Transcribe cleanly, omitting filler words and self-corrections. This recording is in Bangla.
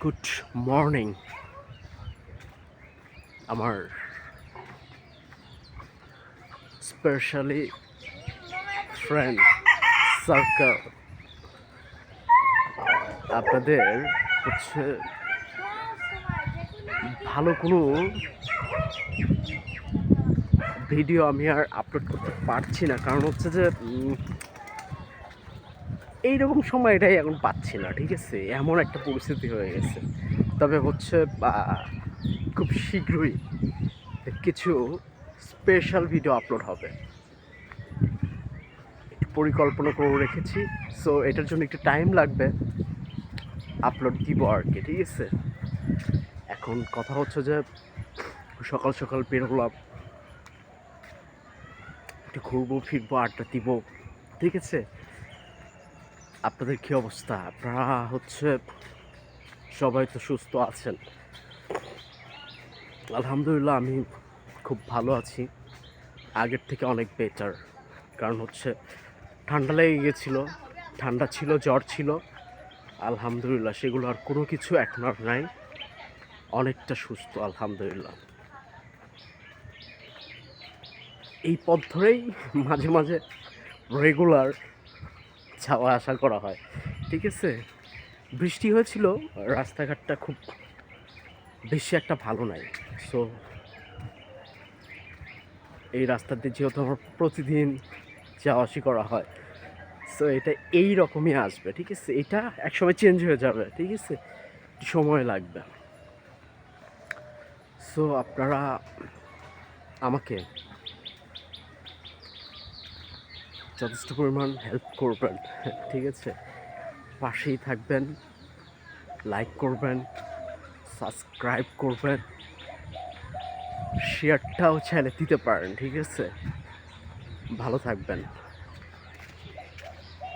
গুড মর্নিং আমার স্পেশালি ফ্রেন্ড সার্কেল। আপনাদের হচ্ছে ভালো কোনো ভিডিও আমি আর আপলোড করতে পারছি না, কারণ হচ্ছে যে এইরকম সময়টাই এখন পাচ্ছি না। ঠিক আছে, এমন একটা পরিস্থিতি হয়ে গেছে। তবে হচ্ছে খুব শীঘ্রই কিছু স্পেশাল ভিডিও আপলোড হবে, একটু পরিকল্পনা করে রেখেছি। সো এটার জন্য একটু টাইম লাগবে, আপলোড দিব আর কি। ঠিক আছে, এখন কথা হচ্ছে যে সকাল সকাল বের হলাম, একটু ঘুরবো ফিরবো, আড্ডা দিব। ঠিক আছে, আপনাদের কী অবস্থা? আপনারা হচ্ছে সবাই তো সুস্থ আছেন? আলহামদুলিল্লাহ, আমি খুব ভালো আছি, আগের থেকে অনেক বেটার। কারণ হচ্ছে ঠান্ডা লেগে গেছিলো, ঠান্ডা ছিল, জ্বর ছিল। আলহামদুলিল্লাহ সেগুলো আর কোনো কিছু এখন আর নাই, অনেকটা সুস্থ আলহামদুলিল্লাহ। এই পথ ধরেই মাঝে মাঝে রেগুলার যাওয়া আসা করা হয়। ঠিক আছে, বৃষ্টি হয়েছিল, রাস্তাঘাটটা খুব বেশি একটা ভালো নাই। সো এই রাস্তাতে যেহেতু আমার প্রতিদিন যাওয়া আসি করা হয়, সো এটা এই রকমই আসবে। ঠিক আছে, এটা একসময় চেঞ্জ হয়ে যাবে। ঠিক আছে, সময় লাগবে। সো আপনারা আমাকে যথেষ্ট পরিমাণ হেল্প করবেন। ঠিক আছে, পাশেই থাকবেন, লাইক করবেন, সাবস্ক্রাইব করবেন, শেয়ারটাও চাইলে দিতে পারেন। ঠিক আছে, ভালো থাকবেন।